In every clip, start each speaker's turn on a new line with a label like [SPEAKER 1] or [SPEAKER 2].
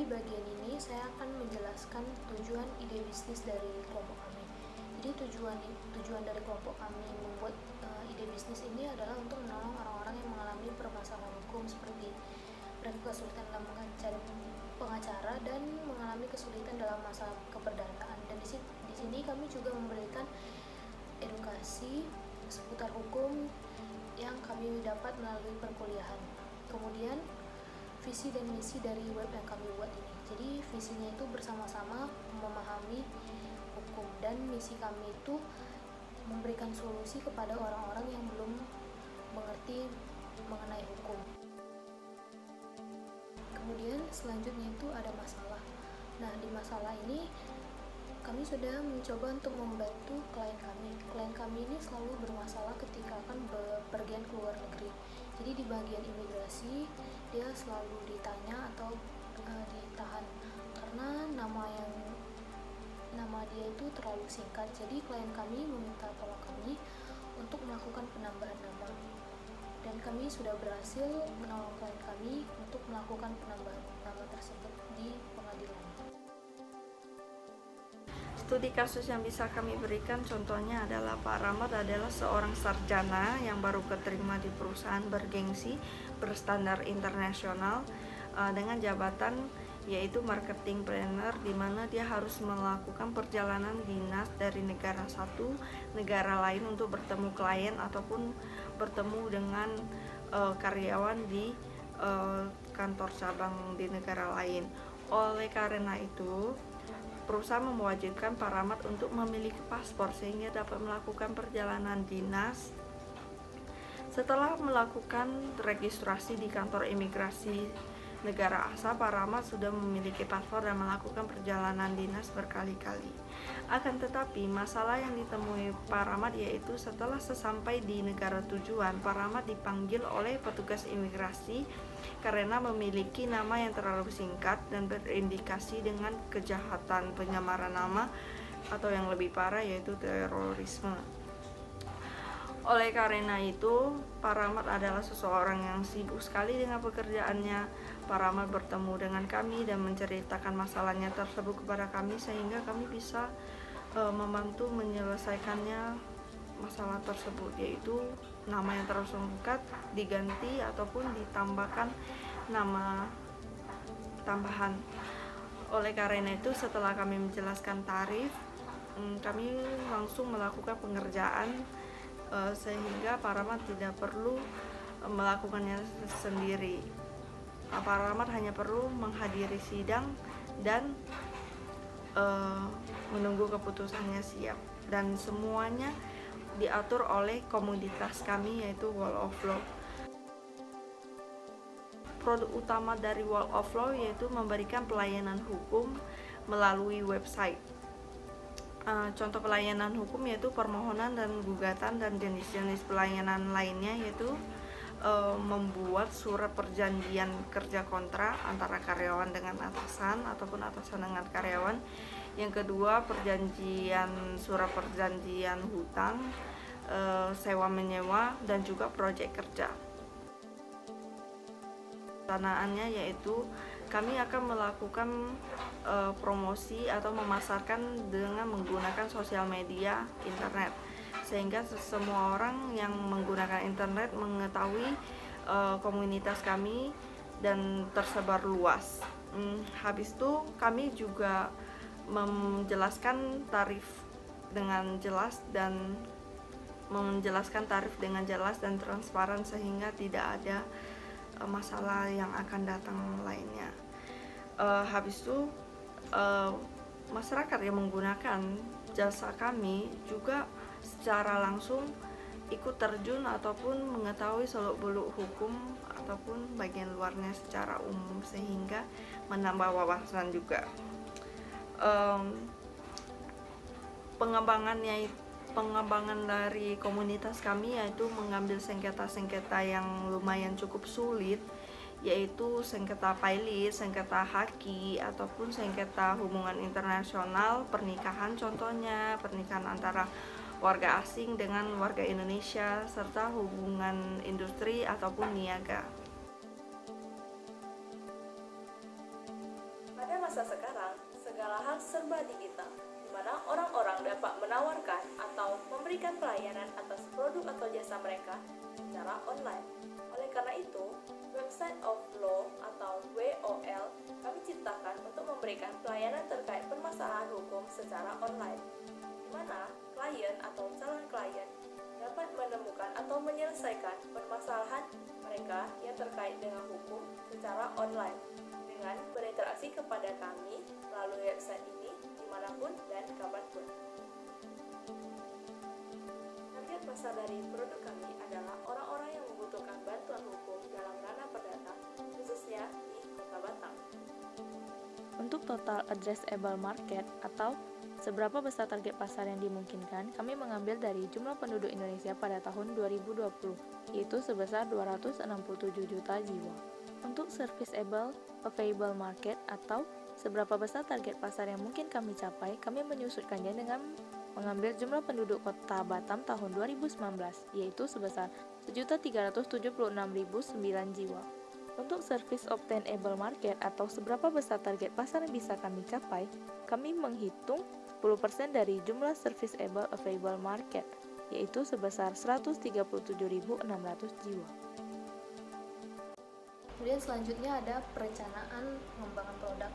[SPEAKER 1] bagian ini saya akan menjelaskan tujuan ide bisnis dari kelompok kami. Jadi tujuan dari kelompok kami membuat ide bisnis ini adalah untuk menolong orang-orang yang mengalami permasalahan hukum seperti mereka kesulitan dalam mencari pengacara dan mengalami kesulitan dalam masa keperdataan. Dan di sini kami juga memberikan edukasi seputar hukum yang kami dapat melalui perkuliahan. Kemudian visi dan misi dari web yang kami buat ini. Jadi visinya itu bersama-sama memahami hukum, dan misi kami itu memberikan solusi kepada orang-orang yang belum mengerti mengenai hukum. Kemudian selanjutnya itu ada masalah. Nah, di masalah ini kami sudah mencoba untuk membantu klien kami. Klien kami ini selalu bermasalah ketika akan bepergian ke luar negeri. Jadi di bagian imigrasi dia selalu ditanya atau ditahan karena nama dia itu terlalu singkat. Jadi klien kami meminta tolong kami untuk melakukan penambahan nama. Dan kami sudah berhasil menolong klien kami untuk melakukan penambahan nama tersebut di pengadilan.
[SPEAKER 2] Studi kasus yang bisa kami berikan contohnya adalah Pak Rahmat adalah seorang sarjana yang baru keterima di perusahaan bergengsi berstandar internasional dengan jabatan yaitu marketing planner, di mana dia harus melakukan perjalanan dinas dari negara satu negara lain untuk bertemu klien ataupun bertemu dengan karyawan di kantor cabang di negara lain. Oleh karena itu perusahaan mewajibkan Pak Rahmat untuk memiliki paspor sehingga dapat melakukan perjalanan dinas. Setelah melakukan registrasi di kantor imigrasi negara asal, Pak Rahmat sudah memiliki paspor dan melakukan perjalanan dinas berkali-kali. Akan tetapi masalah yang ditemui Pak Rahmat yaitu setelah sesampai di negara tujuan, Pak Rahmat dipanggil oleh petugas imigrasi karena memiliki nama yang terlalu singkat dan berindikasi dengan kejahatan penyamaran nama atau yang lebih parah yaitu terorisme. Oleh karena itu, Pak Rahmat adalah seseorang yang sibuk sekali dengan pekerjaannya. Pak Rahmat bertemu dengan kami dan menceritakan masalahnya tersebut kepada kami sehingga kami bisa membantu menyelesaikannya masalah tersebut, yaitu nama yang terlalu singkat diganti ataupun ditambahkan nama tambahan. Oleh karena itu setelah kami menjelaskan tarif, kami langsung melakukan pengerjaan sehingga Pak Rahmat tidak perlu melakukannya sendiri. Pak Rahmat hanya perlu menghadiri sidang dan menunggu keputusannya siap, dan semuanya diatur oleh komunitas kami yaitu Wall of Law. Produk utama dari Wall of Law yaitu memberikan pelayanan hukum melalui website. Contoh pelayanan hukum yaitu permohonan dan gugatan dan jenis-jenis pelayanan lainnya yaitu membuat surat perjanjian kerja kontrak antara karyawan dengan atasan ataupun atasan dengan karyawan. Yang kedua, surat perjanjian hutang, sewa menyewa, dan juga proyek kerja. Perencanaannya yaitu kami akan melakukan promosi atau memasarkan dengan menggunakan sosial media internet, sehingga semua orang yang menggunakan internet mengetahui komunitas kami dan tersebar luas. Habis itu kami juga menjelaskan tarif dengan jelas dan transparan sehingga tidak ada masalah yang akan datang lainnya. Habis itu masyarakat yang menggunakan jasa kami juga secara langsung ikut terjun ataupun mengetahui seluk-beluk hukum ataupun bagian luarnya secara umum sehingga menambah wawasan juga. Pengembangan dari komunitas kami yaitu mengambil sengketa-sengketa yang lumayan cukup sulit, yaitu sengketa pailit, sengketa haki, ataupun sengketa hubungan internasional, pernikahan contohnya, pernikahan antara warga asing dengan warga Indonesia, serta hubungan industri ataupun niaga. pelayanan atas produk atau jasa mereka secara online. Oleh karena itu, Website of Law atau WOL kami ciptakan untuk memberikan pelayanan terkait permasalahan hukum secara online, di mana klien atau calon klien dapat menemukan atau menyelesaikan permasalahan mereka yang terkait dengan hukum secara online dengan berinteraksi kepada kami melalui website ini dimanapun dan kapanpun. Target pasar dari produk kami adalah orang-orang yang membutuhkan bantuan hukum dalam ranah perdata, khususnya di Kota Batam.
[SPEAKER 3] Untuk total addressable market atau seberapa besar target pasar yang dimungkinkan, kami mengambil dari jumlah penduduk Indonesia pada tahun 2020, yaitu sebesar 267 juta jiwa. Untuk serviceable available market atau seberapa besar target pasar yang mungkin kami capai, kami menyusutkannya dengan mengambil jumlah penduduk Kota Batam tahun 2019, yaitu sebesar 1.376.009 jiwa. Untuk service obtainable market atau seberapa besar target pasar yang bisa kami capai, kami menghitung 10% dari jumlah serviceable available market, yaitu sebesar 137.600 jiwa.
[SPEAKER 1] Kemudian selanjutnya ada perencanaan pengembangan produk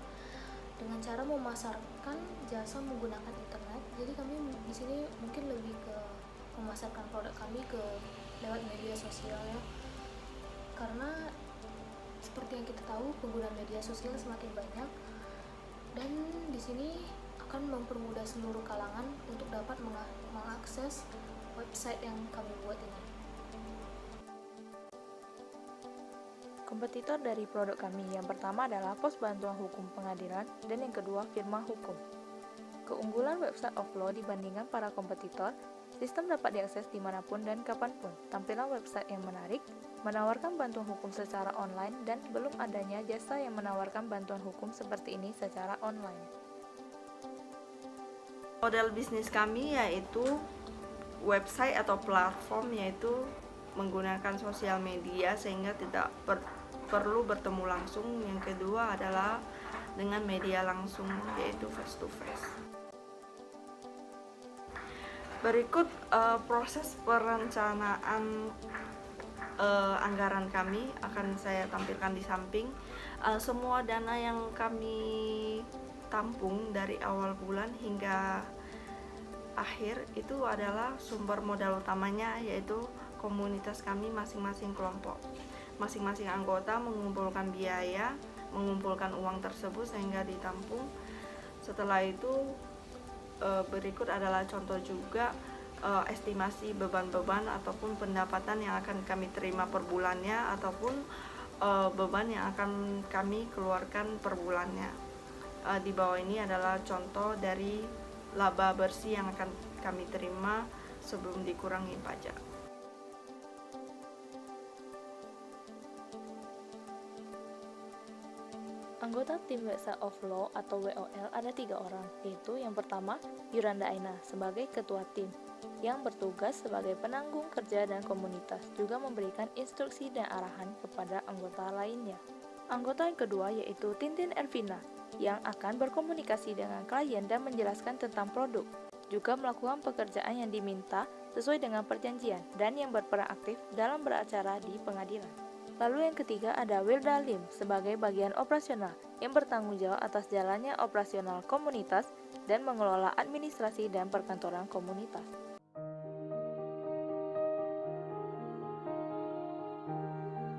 [SPEAKER 1] dengan cara memasarkan jasa menggunakan internet. Jadi kami di sini mungkin lebih ke memasarkan produk kami ke lewat media sosial ya. Karena seperti yang kita tahu, pengguna media sosial semakin banyak dan di sini akan mempermudah seluruh kalangan untuk dapat mengakses website yang kami buat ini.
[SPEAKER 3] Kompetitor dari produk kami yang pertama adalah Pos Bantuan Hukum Pengadilan dan yang kedua Firma Hukum. Keunggulan website of law dibandingkan para kompetitor, sistem dapat diakses dimanapun dan kapanpun. Tampilan website yang menarik, menawarkan bantuan hukum secara online, dan belum adanya jasa yang menawarkan bantuan hukum seperti ini secara online.
[SPEAKER 2] Model bisnis kami yaitu website atau platform, yaitu menggunakan sosial media sehingga tidak perlu bertemu langsung. Yang kedua adalah dengan media langsung, yaitu face to face. Berikut proses perencanaan anggaran kami akan saya tampilkan di samping. Semua dana yang kami tampung dari awal bulan hingga akhir itu adalah sumber modal utamanya, yaitu komunitas kami masing-masing kelompok. Masing-masing anggota mengumpulkan biaya, mengumpulkan uang tersebut sehingga ditampung. Setelah itu berikut adalah contoh juga estimasi beban-beban ataupun pendapatan yang akan kami terima per bulannya ataupun beban yang akan kami keluarkan per bulannya. Di bawah ini adalah contoh dari laba bersih yang akan kami terima sebelum dikurangi pajak.
[SPEAKER 3] Anggota tim Website of Law atau WOL ada 3 orang, yaitu yang pertama, Yuranda Aina sebagai ketua tim, yang bertugas sebagai penanggung kerja dan komunitas, juga memberikan instruksi dan arahan kepada anggota lainnya. Anggota yang kedua yaitu Tintin Ervina, yang akan berkomunikasi dengan klien dan menjelaskan tentang produk, juga melakukan pekerjaan yang diminta sesuai dengan perjanjian, dan yang berperan aktif dalam beracara di pengadilan. Lalu yang ketiga ada Wilda Lim sebagai bagian operasional yang bertanggung jawab atas jalannya operasional komunitas dan mengelola administrasi dan perkantoran komunitas.